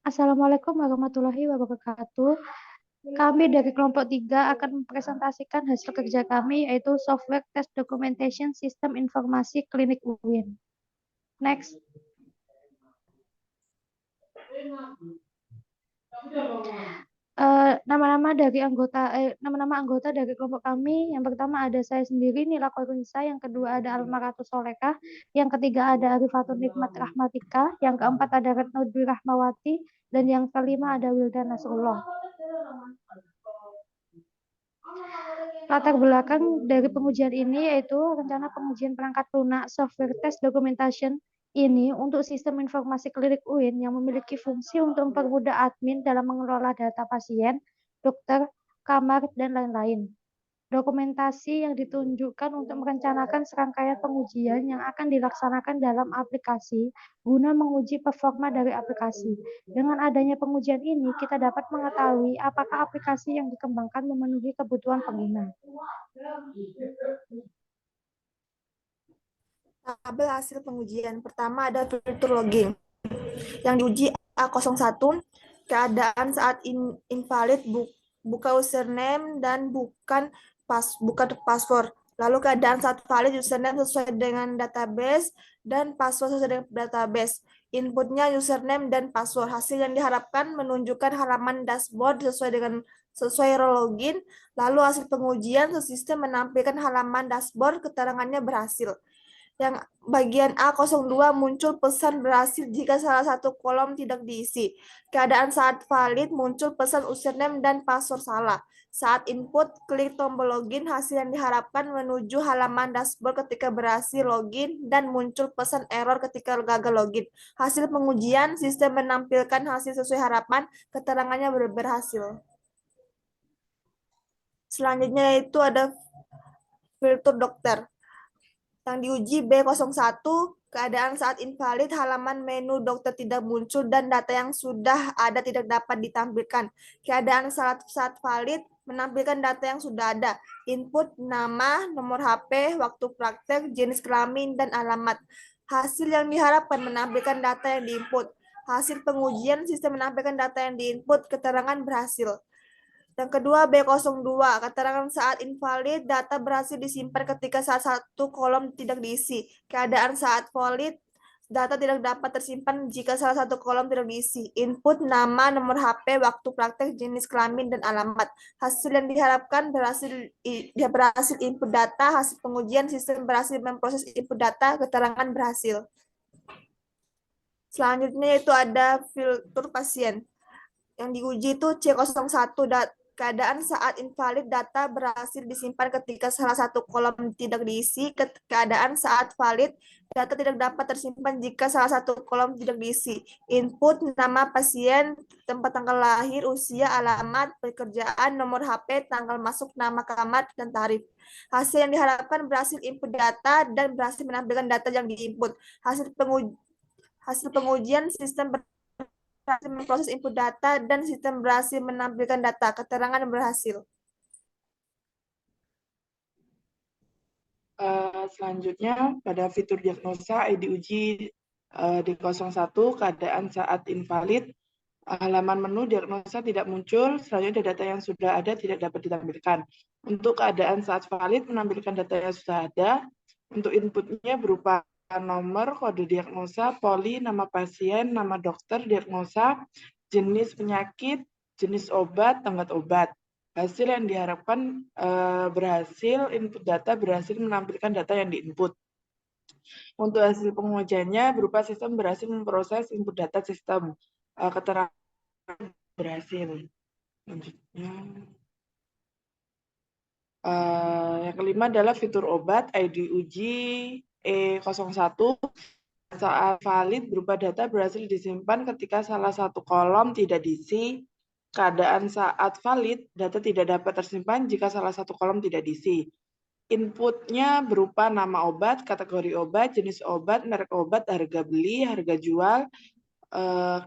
Assalamualaikum warahmatullahi wabarakatuh. Kami dari kelompok 3 akan mempresentasikan hasil kerja kami, yaitu Software Test Documentation Sistem Informasi Klinik UIN. Next. Nama-nama anggota dari kelompok kami. Yang pertama ada saya sendiri, Nila Korunisa. Yang kedua ada Almaratus Soleka. Yang ketiga ada Arifatun Nikmat Rahmatika. Yang keempat ada Retno Dwi Rahmawati. Dan yang kelima ada Wildan Nasrullah. Latar belakang dari pengujian ini yaitu rencana pengujian perangkat lunak software test documentation ini untuk sistem informasi klinik UIN yang memiliki fungsi untuk mempermudah admin dalam mengelola data pasien, dokter, kamar, dan lain-lain. Dokumentasi yang ditunjukkan untuk merencanakan serangkaian pengujian yang akan dilaksanakan dalam aplikasi guna menguji performa dari aplikasi. Dengan adanya pengujian ini, kita dapat mengetahui apakah aplikasi yang dikembangkan memenuhi kebutuhan pengguna. Tabel hasil pengujian pertama ada fitur logging. Yang diuji A01, keadaan saat invalid buka username dan bukan password. Lalu keadaan saat valid username sesuai dengan database dan password sesuai dengan database. Inputnya username dan password. Hasil yang diharapkan menunjukkan halaman dashboard sesuai role login. Lalu hasil pengujian sistem menampilkan halaman dashboard, keterangannya berhasil. Yang bagian A02 muncul pesan berhasil jika salah satu kolom tidak diisi. Keadaan saat valid muncul pesan username dan password salah. Saat input, klik tombol login, hasil yang diharapkan menuju halaman dashboard ketika berhasil login dan muncul pesan error ketika gagal login. Hasil pengujian, sistem menampilkan hasil sesuai harapan, keterangannya berhasil. Selanjutnya itu ada filter dokter. Yang diuji B01, keadaan saat invalid, halaman menu dokter tidak muncul dan data yang sudah ada tidak dapat ditampilkan. Keadaan saat valid, menampilkan data yang sudah ada. Input, nama, nomor HP, waktu praktek, jenis kelamin, dan alamat. Hasil yang diharapkan menampilkan data yang diinput. Hasil pengujian, sistem menampilkan data yang diinput, keterangan berhasil. Yang kedua, B02, keterangan saat invalid, data berhasil disimpan ketika saat satu kolom tidak diisi. Keadaan saat valid, data tidak dapat tersimpan jika salah satu kolom tidak diisi. Input, nama, nomor HP, waktu praktek, jenis kelamin, dan alamat. Hasil yang diharapkan berhasil input data, hasil pengujian, sistem berhasil memproses input data, keterangan berhasil. Selanjutnya itu ada filter pasien. Yang diuji itu C01, keadaan saat invalid, data berhasil disimpan ketika salah satu kolom tidak diisi. Keadaan saat valid, data tidak dapat tersimpan jika salah satu kolom tidak diisi. Input, nama pasien, tempat tanggal lahir, usia, alamat, pekerjaan, nomor HP, tanggal masuk, nama kamar, dan tarif. Hasil yang diharapkan berhasil input data dan berhasil menampilkan data yang diinput. Hasil pengujian, sistem berhasil memproses input data dan sistem berhasil menampilkan data. Keterangan berhasil. Selanjutnya pada fitur diagnosa ID uji D01, keadaan saat invalid, halaman menu diagnosa tidak muncul, selanjutnya data yang sudah ada tidak dapat ditampilkan. Untuk keadaan saat valid menampilkan data yang sudah ada, untuk inputnya berupa nomor, kode diagnosa, poli, nama pasien, nama dokter, diagnosa, jenis penyakit, jenis obat, tanggal obat. Hasil yang diharapkan berhasil, input data berhasil menampilkan data yang diinput. Untuk hasil pengujiannya berupa sistem berhasil memproses input data sistem. Keterangan berhasil. Selanjutnya. Yang kelima adalah fitur obat ID uji E01. Saat valid berupa data berhasil disimpan ketika salah satu kolom tidak diisi. Keadaan saat valid, data tidak dapat tersimpan jika salah satu kolom tidak diisi. Inputnya berupa nama obat, kategori obat, jenis obat, merek obat, harga beli, harga jual,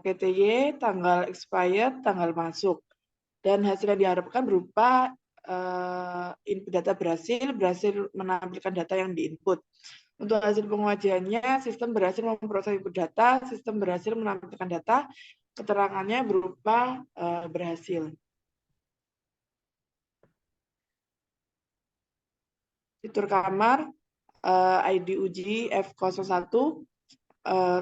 KTY, tanggal expired, tanggal masuk. Dan hasil yang diharapkan berupa input data berhasil menampilkan data yang diinput. Untuk hasil pengujiannya, sistem berhasil memproses input data, sistem berhasil menampilkan data, keterangannya berupa berhasil. Fitur kamar, ID uji F01,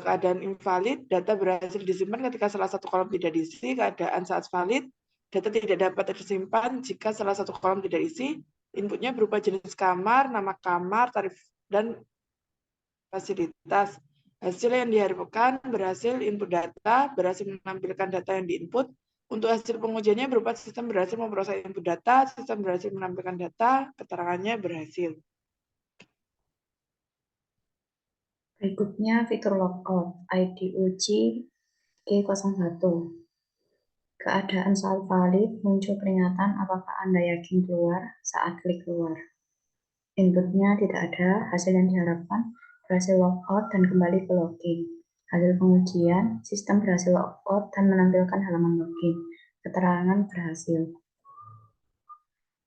keadaan invalid, data berhasil disimpan ketika salah satu kolom tidak diisi, keadaan saat valid, data tidak dapat tersimpan jika salah satu kolom tidak diisi, inputnya berupa jenis kamar, nama kamar, tarif, dan fasilitas. Hasil yang diharapkan berhasil input data, berhasil menampilkan data yang diinput. Untuk hasil pengujiannya berupa sistem berhasil memproses input data, sistem berhasil menampilkan data, keterangannya berhasil. Berikutnya fitur logout, ID uji G01. Keadaan saat valid, muncul peringatan apakah Anda yakin keluar saat klik keluar. Inputnya tidak ada, hasil yang diharapkan berhasil logout dan kembali ke login. Hasil pengujian, sistem berhasil logout dan menampilkan halaman login. Keterangan berhasil.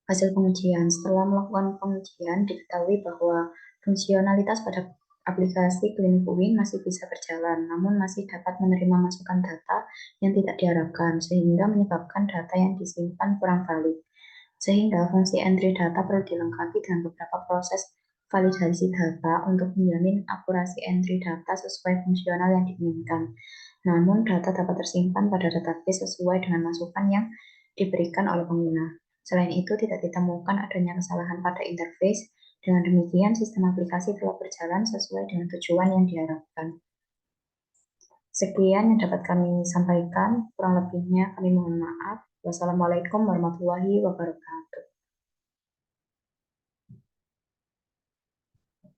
Hasil pengujian, setelah melakukan pengujian, diketahui bahwa fungsionalitas pada aplikasi Klinik UIN masih bisa berjalan, namun masih dapat menerima masukan data yang tidak diharapkan, sehingga menyebabkan data yang disimpan kurang valid. Sehingga fungsi entry data perlu dilengkapi dengan beberapa proses validasi data untuk menjamin akurasi entry data sesuai fungsional yang diinginkan. Namun, data dapat tersimpan pada database sesuai dengan masukan yang diberikan oleh pengguna. Selain itu, tidak ditemukan adanya kesalahan pada interface. Dengan demikian, sistem aplikasi telah berjalan sesuai dengan tujuan yang diharapkan. Sekian yang dapat kami sampaikan, kurang lebihnya kami mohon maaf. Wassalamualaikum warahmatullahi wabarakatuh.